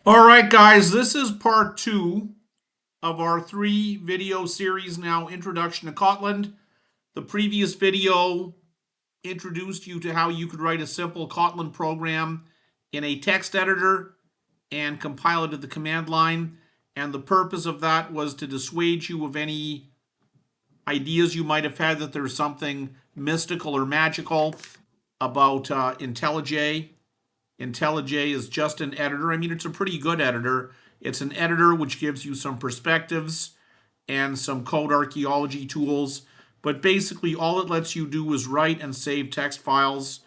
All right, guys, this is part two of our three video series now, Introduction to Kotlin. The previous video introduced you to how you could write a simple Kotlin program in a text editor and compile it to the command line. And the purpose of that was to dissuade you of any ideas you might have had that there's something mystical or magical about IntelliJ. IntelliJ is just an editor. I mean, it's a pretty good editor. It's an editor which gives you some perspectives and some code archaeology tools. But basically, all it lets you do is write and save text files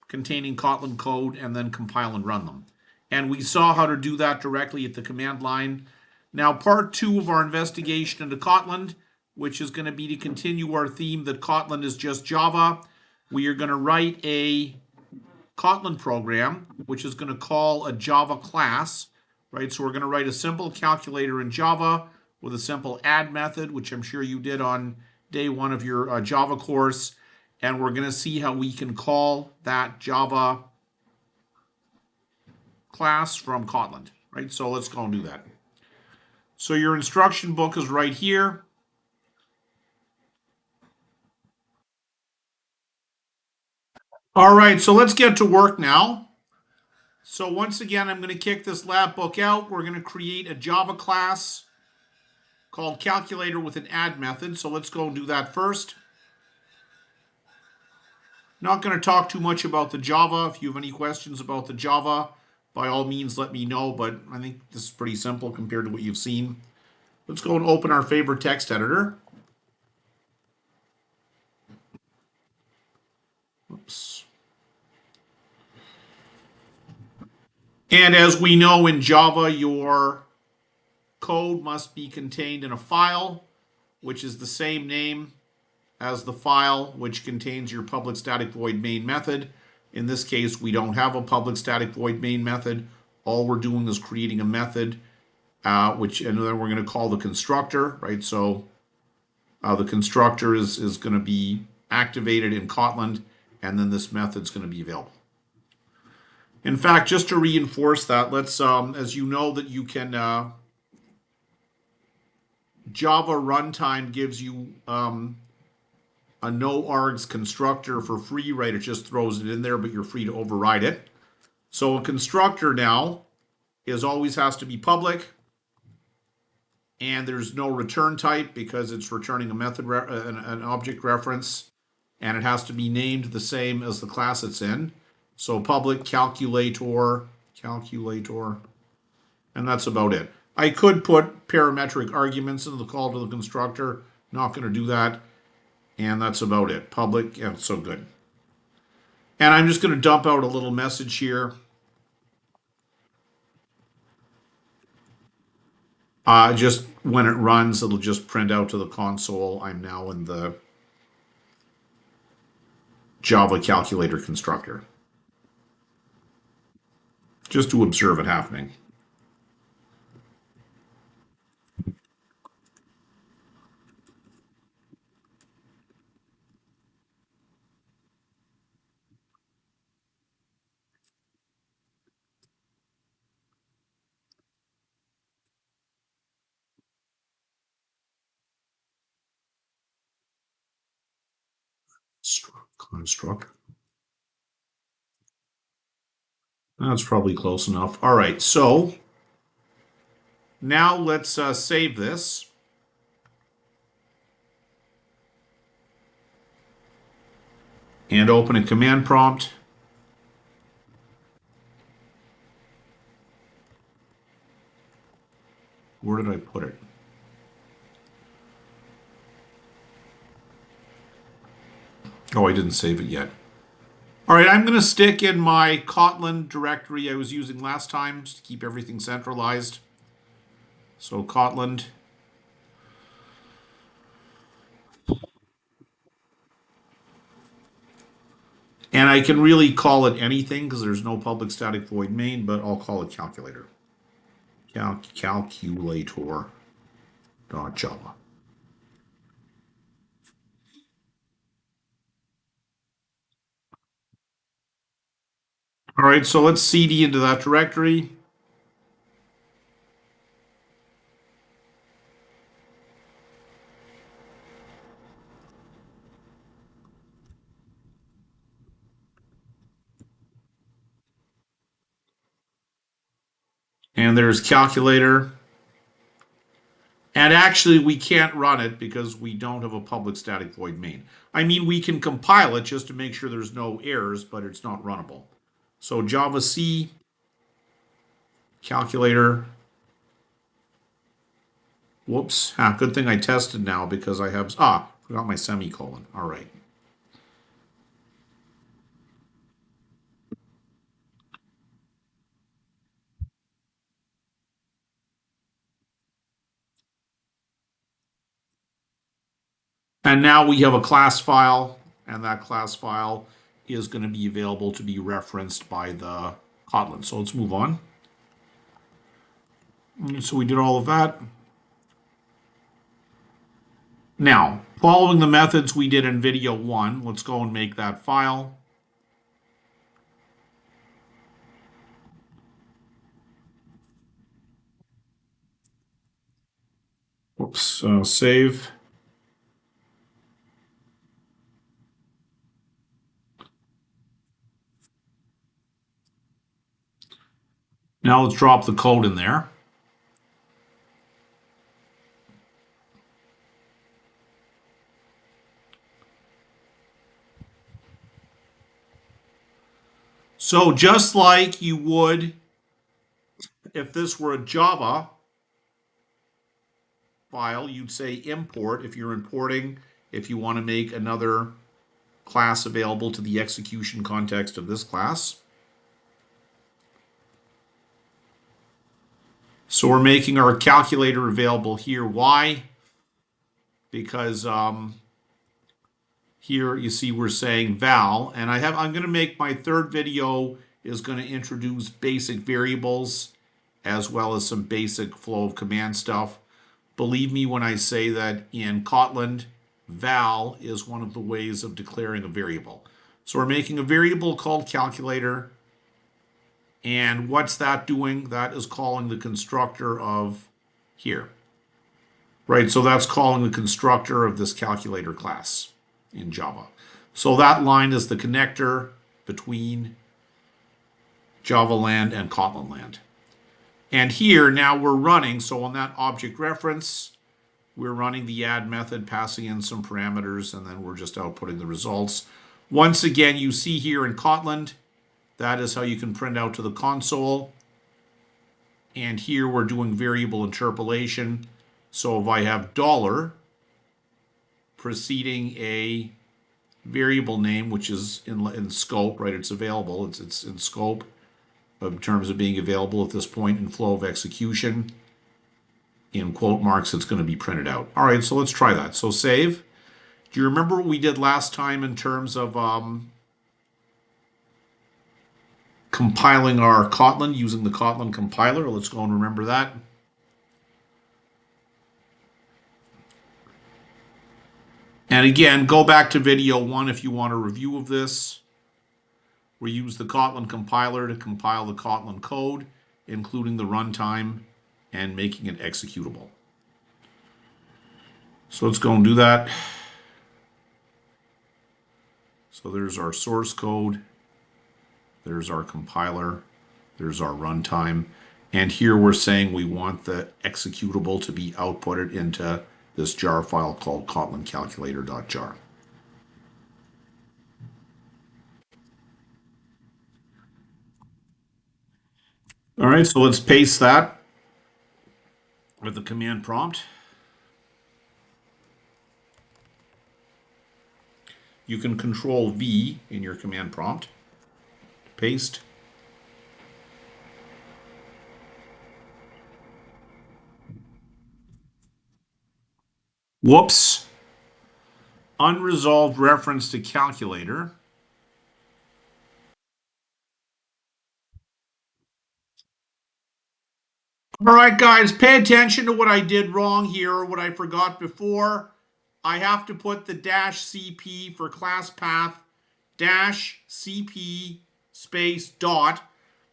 containing Kotlin code and then compile and run them. And we saw how to do that directly at the command line. Now, part two of our investigation into Kotlin, which is going to be to continue our theme that Kotlin is just Java. We are going to write a Kotlin program, which is going to call a Java class, right? So we're going to write a simple calculator in Java with a simple add method, which I'm sure you did on day one of your Java course. And we're going to see how we can call that Java class from Kotlin, right? So let's go and do that. So your instruction book is right here. All right, so let's get to work now. So once again, I'm going to kick this lab book out. We're going to create a Java class called calculator with an add method. So let's go and do that first. Not going to talk too much about the Java. If you have any questions about the Java, by all means, let me know. But I think this is pretty simple compared to what you've seen. Let's go and open our favorite text editor. Oops. And as we know in Java, your code must be contained in a file, which is the same name as the file which contains your public static void main method. In this case, we don't have a public static void main method. All we're doing is creating a method, and then we're going to call the constructor, right? So the constructor is going to be activated in Kotlin, and then this method's going to be available. In fact, just to reinforce that, let's, as you know, that you can, Java runtime gives you a no args constructor for free, right? It just throws it in there, but you're free to override it. So a constructor now always has to be public, and there's no return type because it's returning a method, an object reference, and it has to be named the same as the class it's in. So public calculator, and that's about it. I could put parametric arguments into the call to the constructor. Not going to do that. And that's about it. Public, yeah, so good. And I'm just going to dump out a little message here. Just when it runs, it'll just print out to the console. I'm now in the Java calculator constructor. Just to observe it happening. Construct. That's probably close enough. All right, so now let's save this. And open a command prompt. Where did I put it? Oh, I didn't save it yet. All right, I'm going to stick in my Kotlin directory I was using last time to keep everything centralized. So Kotlin. And I can really call it anything because there's no public static void main, but I'll call it calculator. Calculator.java. All right, so let's cd into that directory. And there's calculator. And actually, we can't run it because we don't have a public static void main. I mean, we can compile it just to make sure there's no errors, but it's not runnable. So Java C, calculator. Whoops. Good thing I tested now because I have, forgot my semicolon. All right. And now we have a class file, and that class file is going to be available to be referenced by the Kotlin. So let's move on. So we did all of that. Now, following the methods we did in video 1, let's go and make that file. Whoops, save. Now let's drop the code in there. So just like you would if this were a Java file, you'd say import if you're importing, if you want to make another class available to the execution context of this class. So we're making our calculator available here. Why? Because here you see we're saying val, and I'm going to make my third video is going to introduce basic variables as well as some basic flow of command stuff. Believe me when I say that in Kotlin, val is one of the ways of declaring a variable. So we're making a variable called calculator. And what's that doing? That is calling the constructor of here. Right, so that's calling the constructor of this calculator class in Java. So that line is the connector between Java land and Kotlin land. And here now we're running, so on that object reference, we're running the add method, passing in some parameters, and then we're just outputting the results. Once again, you see here in Kotlin, that is how you can print out to the console. And here we're doing variable interpolation. So if I have dollar preceding a variable name, which is in scope, right? It's available. It's in scope in terms of being available at this point in flow of execution. In quote marks, it's going to be printed out. All right, so let's try that. So save. Do you remember what we did last time in terms of compiling our Kotlin using the Kotlin compiler? Let's go and remember that. And again, go back to video 1 if you want a review of this. We use the Kotlin compiler to compile the Kotlin code, including the runtime and making it executable. So let's go and do that. So there's our source code. There's our compiler. There's our runtime. And here we're saying we want the executable to be outputted into this jar file called kotlincalculator.jar. All right, so let's paste that with the command prompt. You can control V in your command prompt. Paste. Whoops. Unresolved reference to calculator. All right, guys, pay attention to what I did wrong here, or what I forgot before. I have to put the -cp for class path, -cp space dot.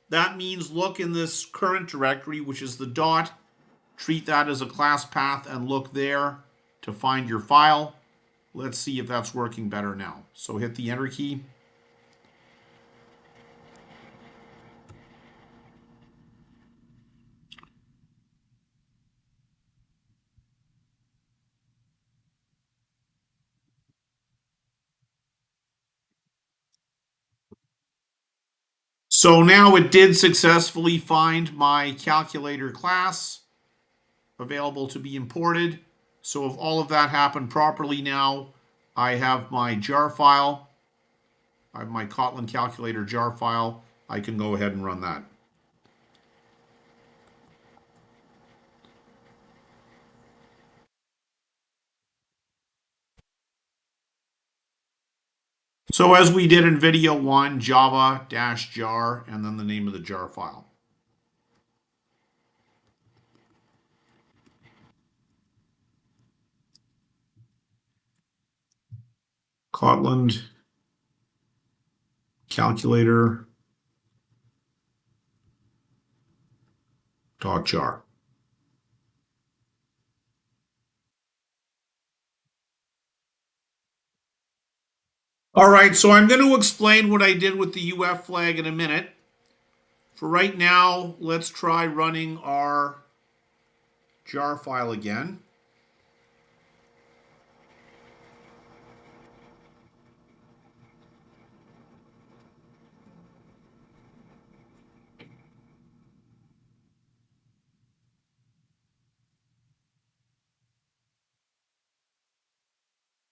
That means look in this current directory, which is the dot, treat that as a class path and look there to find your file. Let's see if that's working better now. So hit the enter key. So now it did successfully find my calculator class available to be imported. So if all of that happened properly now, I have my jar file. I have my Kotlin calculator jar file. I can go ahead and run that. So as we did in video 1, java-jar, and then the name of the jar file. Kotlin calculator .jar. All right, so I'm going to explain what I did with the UF flag in a minute. For right now, let's try running our jar file again.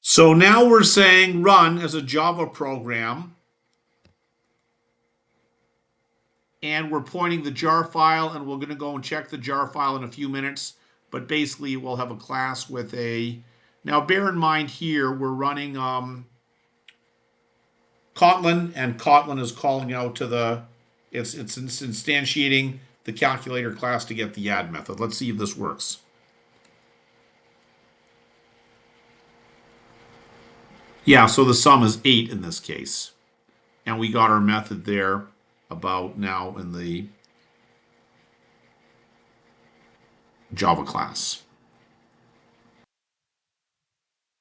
So now we're saying run as a Java program, and we're pointing the jar file, and we're going to go and check the jar file in a few minutes. But basically, we'll have a class with a. Now, bear in mind here, we're running Kotlin, and Kotlin is calling out to the. It's instantiating the calculator class to get the add method. Let's see if this works. Yeah, so the sum is 8 in this case. And we got our method there about now in the Java class.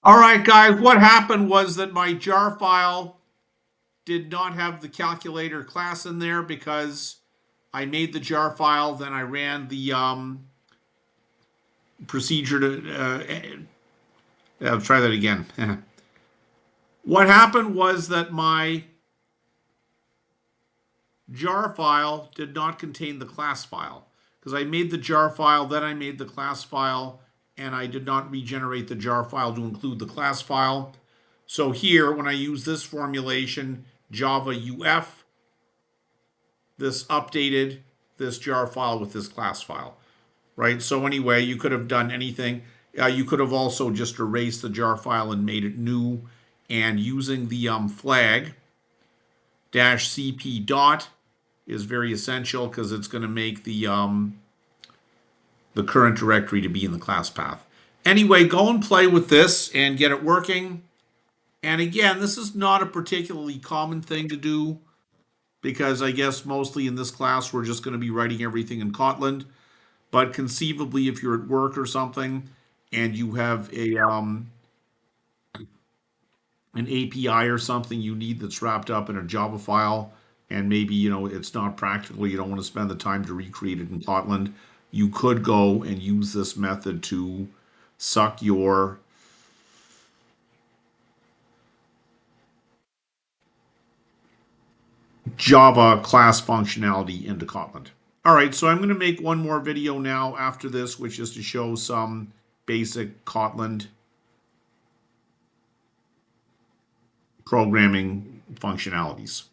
All right, guys, what happened was that my jar file did not have the calculator class in there because I made the jar file, then I ran the procedure to. I'll try that again. What happened was that my jar file did not contain the class file because I made the jar file, then I made the class file, and I did not regenerate the jar file to include the class file. So here, when I use this formulation, Java UF, this updated this jar file with this class file, right? So anyway, you could have done anything. You could have also just erased the jar file and made it new, and using the flag -cp dot is very essential because it's going to make the current directory to be in the class path. Anyway, go and play with this and get it working. And again, this is not a particularly common thing to do because I guess mostly in this class we're just going to be writing everything in Kotlin. But conceivably, if you're at work or something and you have a an API or something you need that's wrapped up in a Java file, and maybe it's not practical, you don't want to spend the time to recreate it in Kotlin, you could go and use this method to suck your Java class functionality into Kotlin. All right, so I'm going to make one more video now after this, which is to show some basic Kotlin programming functionalities.